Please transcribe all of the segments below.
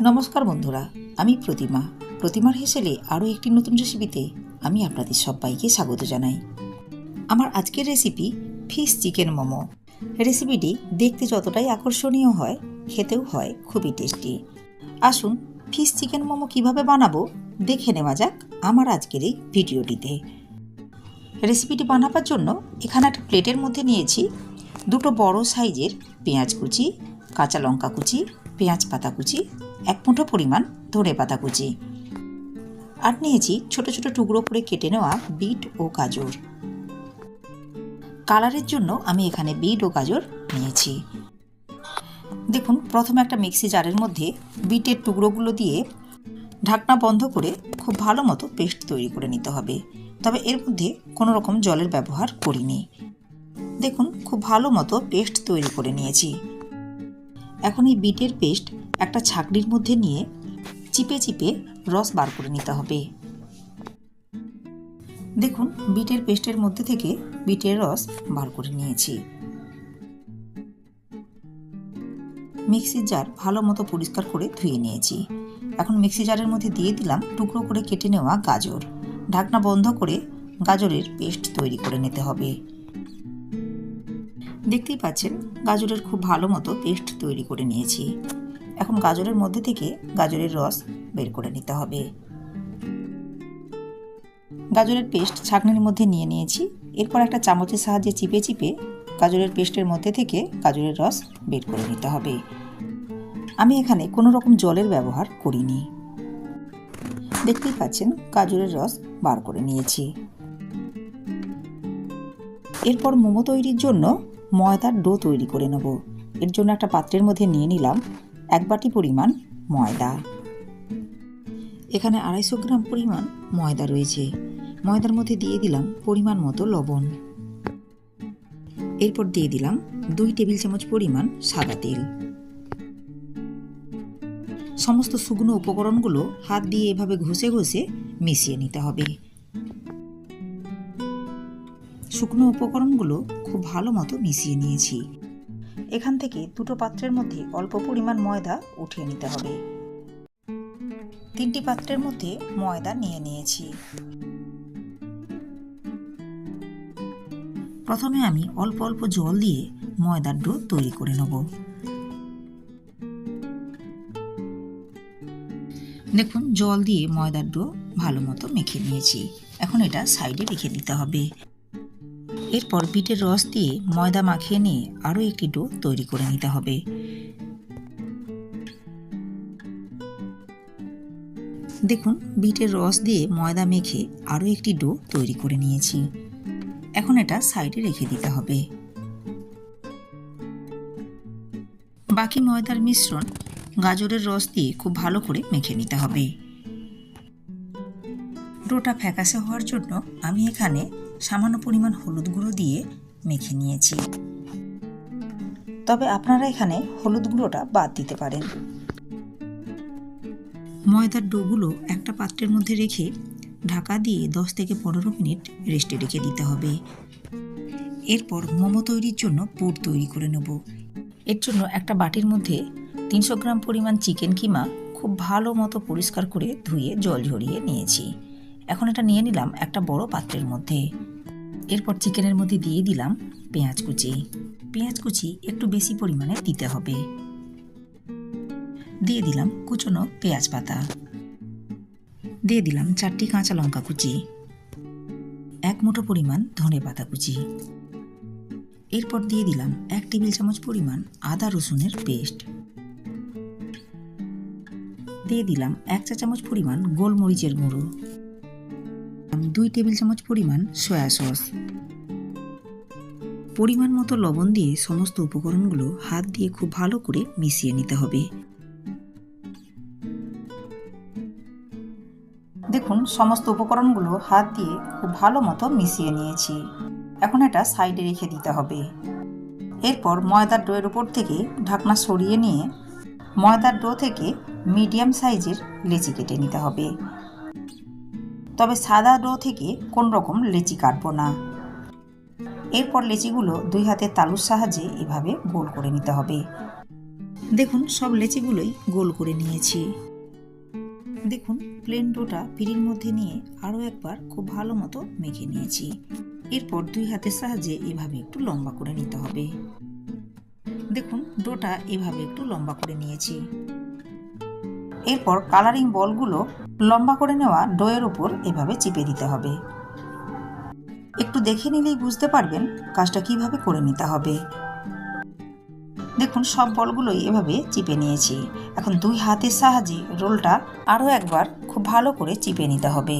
নমস্কার বন্ধুরা, আমি প্রতিমার হেসেলে আরও একটি নতুন রেসিপিতে আমি আপনাদের সবাইকে স্বাগত জানাই। আমার আজকের রেসিপি ফিশ চিকেন মোমো। রেসিপিটি দেখতে যতটাই আকর্ষণীয় হয়, খেতেও হয় খুবই টেস্টি। আসুন ফিশ চিকেন মোমো কিভাবে বানাবো দেখে নেওয়া যাক আমার আজকের এই ভিডিওটিতে। রেসিপিটি বানাবার জন্য এখানে একটা প্লেটের মধ্যে নিয়েছি দুটো বড় সাইজের পেঁয়াজ কুচি, কাঁচা লঙ্কা কুচি, পেঁয়াজ পাতা কুচি, এক মুঠো পরিমাণ ধনে পাতা কুচি, আর নিয়েছি ছোট ছোট টুকরো করে কেটে নেওয়া বিট ও গাজর। কালারের জন্য আমি এখানে বিট ও গাজর নিয়েছি। দেখুন, প্রথমে একটা মিক্সি জারের মধ্যে বিটের টুকরোগুলো দিয়ে ঢাকনা বন্ধ করে খুব ভালো মতো পেস্ট তৈরি করে নিতে হবে। তবে এর মধ্যে কোনো রকম জলের ব্যবহার করিনি। দেখুন, খুব ভালো মতো পেস্ট তৈরি করে নিয়েছি। এখন এই বিটের পেস্ট একটা ছাঁকনির মধ্যে নিয়ে চিপে চিপে রস বার করে নিতে হবে। দেখুন, বিটের পেস্টের মধ্যে থেকে বিটের রস বার করে নিয়েছি। মিক্সির জার ভালো মতো পরিষ্কার করে ধুয়ে নিয়েছি। এখন মিক্সি জারের মধ্যে দিয়ে দিলাম টুকরো করে কেটে নেওয়া গাজর। ঢাকনা বন্ধ করে গাজরের পেস্ট তৈরি করে নিতে হবে। দেখতেই পাচ্ছেন, গাজরের খুব ভালো মতো পেস্ট তৈরি করে নিয়েছি। এখন গাজরের মধ্যে থেকে গাজরের রস বের করে নিতে হবে। গাজরের পেস্ট ছাঁকনির মধ্যে নিয়ে নিয়েছি। এরপর একটা চামচের সাহায্যে চিপে চিপে গাজরের পেস্টের মধ্যে থেকে গাজরের রস বের করে নিতে হবে। আমি এখানে কোনো রকম জলের ব্যবহার করিনি। দেখতেই পাচ্ছেন, গাজরের রস বার করে নিয়েছি। এরপর মোমো তৈরির জন্য ময়দার ডো তৈরি করে নেব। এর জন্য একটা পাত্রের মধ্যে নিয়ে নিলাম 1 বাটি পরিমাণ ময়দা। এখানে 250 গ্রাম পরিমাণ ময়দা রয়েছে। ময়দার মধ্যে দিয়ে দিলাম পরিমাণ মতো লবণ। এরপর দিয়ে দিলাম 2 টেবিল চামচ পরিমাণ সাদা তেল। সমস্ত শুকনো উপকরণগুলো হাত দিয়ে এভাবে ঘষে ঘষে মিশিয়ে নিতে হবে। শুকনো উপকরণগুলো খুব ভালো মতো মিশিয়ে নিয়েছি। এখান থেকে দুটো পাত্রের মধ্যে অল্প পরিমাণ ময়দা উঠিয়ে নিতে হবে। 3টি পাত্রের মধ্যে ময়দা নিয়ে নিয়েছি। প্রথমে আমি অল্প অল্প জল দিয়ে ময়দার ডো তৈরি করে নেব। দেখুন, জল দিয়ে ময়দার ডো ভালো মতো মেখে নিয়েছি। এখন এটা সাইডে রেখে দিতে হবে। এরপর বিটের রস দিয়ে ময়দা মাখিয়ে নিয়ে আরও একটি ডো তৈরি করে নিতে হবে। দেখুন, বিটের রস দিয়ে ময়দা মেখে আরও একটি ডো তৈরি করে নিয়েছি। এখন এটা সাইডে রেখে দিতে হবে। বাকি ময়দার মিশ্রণ গাজরের রস দিয়ে খুব ভালো করে মেখে নিতে হবে। ডোটা ফ্যাকাশে হওয়ার জন্য আমি এখানে সামান্য পরিমাণ হলুদ গুঁড়ো দিয়ে মেখে নিয়েছি। তবে আপনারা এখানে হলুদ গুঁড়োটা বাদ দিতে পারেন। ময়দার ডোগুলো একটা পাত্রের মধ্যে রেখে ঢাকা দিয়ে 10 থেকে 15 মিনিট রেস্টে রেখে দিতে হবে। এরপর মোমো তৈরির জন্য পুর তৈরি করে নেব। এর জন্য একটা বাটির মধ্যে 300 গ্রাম পরিমাণ চিকেন কিমা খুব ভালো মতো পরিষ্কার করে ধুয়ে জল ঝরিয়ে নিয়েছি। এখন এটা নিয়ে নিলাম একটা বড় পাত্রের মধ্যে। এরপর চিকেনের মধ্যে দিয়ে দিলাম পেঁয়াজ কুচি। পেঁয়াজ কুচি একটু বেশি পরিমাণে দিতে হবে। দিয়ে দিলাম কুচনো পেঁয়াজ পাতা। দিয়ে দিলাম 4টি কাঁচা লঙ্কা কুচি, 1 মুঠো পরিমাণ ধনে পাতা কুচি। এরপর দিয়ে দিলাম 1 টেবিল চামচ পরিমাণ আদা রসুনের পেস্ট। দিয়ে দিলাম 1 চা চামচ পরিমাণ গোলমরিচের গুঁড়ো, 2 টেবিল চামচ পরিমাণ সয়া সস। পরিমাণ মতো লবণ দিয়ে সমস্ত উপকরণগুলো হাত দিয়ে খুব ভালো করে মিশিয়ে নিতে হবে। দেখুন, সমস্ত উপকরণগুলো হাত দিয়ে খুব ভালো মতো মিশিয়ে নিয়েছি। এখন এটা সাইডে রেখে দিতে হবে। এরপর ময়দার ডোয়ের উপর থেকে ঢাকনা সরিয়ে নিয়ে ময়দার ডো থেকে মিডিয়াম সাইজের লেচি কেটে নিতে হবে। তবে সাদা ডো থেকে কোন রকম লেচি কাটবো না। এরপর লেচিগুলো 2 হাতের তালুর সাহায্যে এভাবে গোল করে নিতে হবে। দেখুন সব লেচিগুলোই গোল করে নিয়েছি। দেখুন প্লেন ডোটা পিঁড়ির মধ্যে নিয়ে আরও একবার খুব ভালো মতো মেখে নিয়েছি। এরপর দুই হাতের সাহায্যে এভাবে একটু লম্বা করে নিতে হবে। দেখুন ডোটা এভাবে একটু লম্বা করে নিয়েছি। এরপর কালারিং বলগুলো লম্বা করে নেওয়া ডোয়ের উপর এভাবে চিপে দিতে হবে। একটু দেখে নিলেই বুঝতে পারবেন কাজটা কিভাবে করে নিতে হবে। দেখুন সব বলগুলোই এভাবে চিপে নিয়েছি। এখন দুই হাতের সাহায্যে রোলটা আরও একবার খুব ভালো করে চিপে নিতে হবে।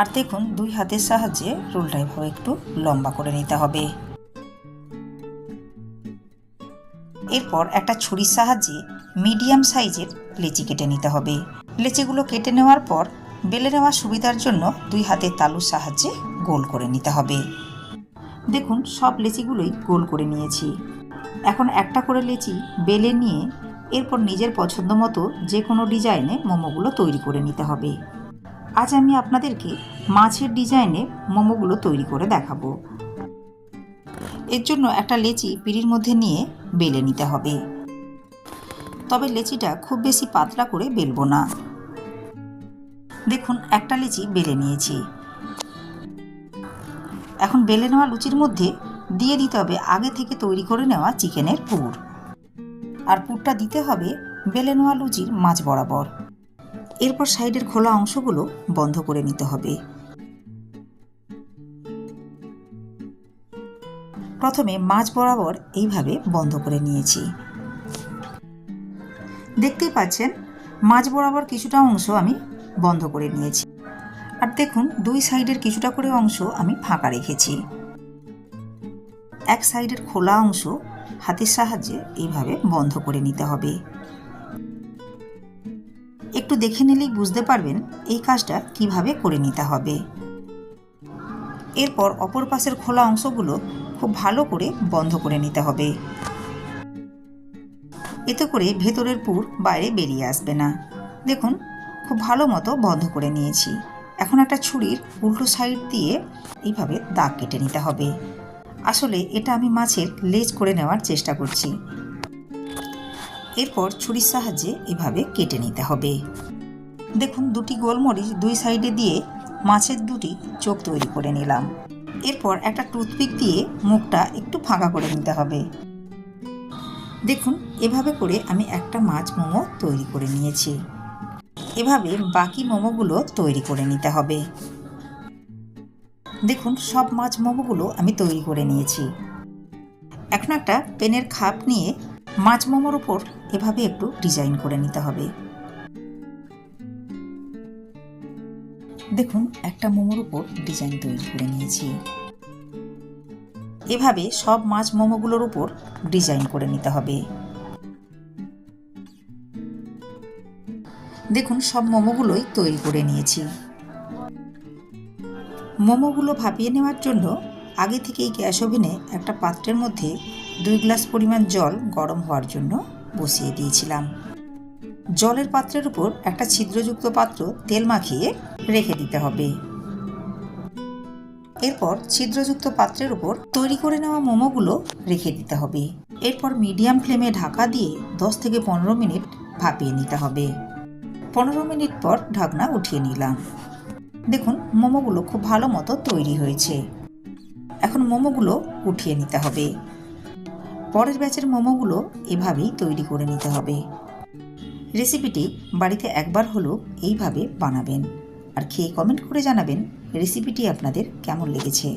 আর দেখুন দুই হাতের সাহায্যে রোলটা এভাবে একটু লম্বা করে নিতে হবে। এরপর একটা ছুরির সাহায্যে মিডিয়াম সাইজের লেচি কেটে নিতে হবে। লেচিগুলো কেটে নেওয়ার পর বেলে নেওয়ার সুবিধার জন্য দুই হাতের তালুর সাহায্যে গোল করে নিতে হবে। দেখুন সব লেচিগুলোই গোল করে নিয়েছি। এখন একটা করে লেচি বেলে নিয়ে এরপর নিজের পছন্দ মতো যে কোনো ডিজাইনে মোমোগুলো তৈরি করে নিতে হবে। আজ আমি আপনাদেরকে মাছের ডিজাইনে মোমোগুলো তৈরি করে দেখাবো। এর জন্য একটা লেচি পিঁড়ির মধ্যে নিয়ে বেলে নিতে হবে। তবে লেচিটা খুব বেশি পাতলা করে বেলবো না। দেখুন একটা লেচি বেলে নিয়েছি। এখন বেলে নেওয়া লুচির মধ্যে দিয়ে দিতে হবে আগে থেকে তৈরি করে নেওয়া চিকেনের পুর। আর পুরটা দিতে হবে বেলে নেওয়া লুচির মাঝ বরাবর। এরপর সাইডের খোলা অংশগুলো বন্ধ করে নিতে হবে। প্রথমে মাঝ বরাবর এইভাবে বন্ধ করে নিয়েছি। দেখতেই পাচ্ছেন মাঝ বরাবর কিছুটা অংশ আমি বন্ধ করে নিয়েছি। আর দেখুন দুই সাইডের কিছুটা করে অংশ আমি ফাঁকা রেখেছি। এক সাইডের খোলা অংশ হাতের সাহায্যে এইভাবে বন্ধ করে নিতে হবে। একটু দেখে নিলেই বুঝতে পারবেন এই কাজটা কিভাবে করে নিতে হবে। এরপর অপর পাশের খোলা অংশগুলো খুব ভালো করে বন্ধ করে নিতে হবে। এতে করে ভেতরের পুর বাইরে বেরিয়ে আসবে না। দেখুন খুব ভালো মতো বন্ধ করে নিয়েছি। এখন একটা ছুরির উল্টো সাইড দিয়ে এইভাবে দাগ কেটে নিতে হবে। আসলে এটা আমি মাছের লেজ করে নেওয়ার চেষ্টা করছি। এরপর ছুরির সাহায্যে এভাবে কেটে নিতে হবে। দেখুন দুটি গোলমরিচ দুই সাইডে দিয়ে মাছের দুটি চোখ তৈরি করে নিলাম। এরপর একটা টুথপিক দিয়ে মুখটা একটু ফাঁকা করে নিতে হবে। দেখুন এভাবে করে আমি একটা মাছ মোমো তৈরি করে নিয়েছি। এভাবে বাকি মোমোগুলো তৈরি করে নিতে হবে। দেখুন সব মাছ মোমোগুলো আমি তৈরি করে নিয়েছি। এখন একটা পেনের খাপ নিয়ে মাছ মোমোর উপর এভাবে একটু ডিজাইন করে নিতে হবে। দেখুন একটা মোমোর উপর ডিজাইন তৈরি করে নিয়েছি। এভাবে সব মাছ মোমোগুলোর উপর ডিজাইন করে নিতে হবে। দেখুন সব মোমোগুলোই তৈরি করে নিয়েছি। মোমোগুলো ভাপিয়ে নেওয়ার জন্য আগে থেকেই গ্যাস ওভেনে একটা পাত্রের মধ্যে 2 গ্লাস পরিমাণ জল গরম হওয়ার জন্য বসিয়ে দিয়েছিলাম। জলের পাত্রের উপর একটা ছিদ্রযুক্ত পাত্র তেল মাখিয়ে রেখে দিতে হবে। এরপর ছিদ্রযুক্ত পাত্রের উপর তৈরি করে নেওয়া মোমোগুলো রেখে দিতে হবে। এরপর মিডিয়াম ফ্লেমে ঢাকা দিয়ে 10 থেকে 15 মিনিট ভাপিয়ে নিতে হবে। 15 মিনিট পর ঢাকনা উঠিয়ে নিলাম। দেখুন মোমোগুলো খুব ভালো মতো তৈরি হয়েছে। এখন মোমোগুলো উঠিয়ে নিতে হবে। পরের ব্যাচের মোমোগুলো এভাবেই তৈরি করে নিতে হবে। রেসিপিটি বাড়িতে একবার হলেও এইভাবে বানাবেন আর খেয়ে কমেন্ট করে জানাবেন রেসিপিটি আপনাদের কেমন লেগেছে।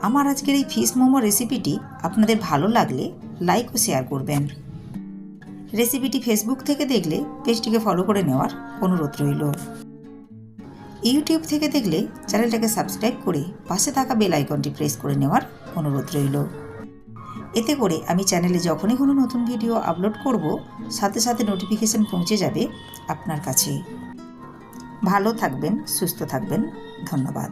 আমার আজকের এই ফিশ মোমো রেসিপিটি আপনাদের ভালো লাগলে লাইক ও শেয়ার করবেন। রেসিপিটি ফেসবুক থেকে দেখলে পেজটিকে ফলো করে নেওয়ার অনুরোধ রইল। ইউটিউব থেকে দেখলে চ্যানেলটাকে সাবস্ক্রাইব করে পাশে থাকা বেল আইকনটি প্রেস করে নেওয়ার অনুরোধ রইল। এতে করে আমি চ্যানেলে যখনই কোনো নতুন ভিডিও আপলোড করব সাথে সাথে নোটিফিকেশন পৌঁছে যাবে আপনার কাছে। ভালো থাকবেন, সুস্থ থাকবেন। ধন্যবাদ।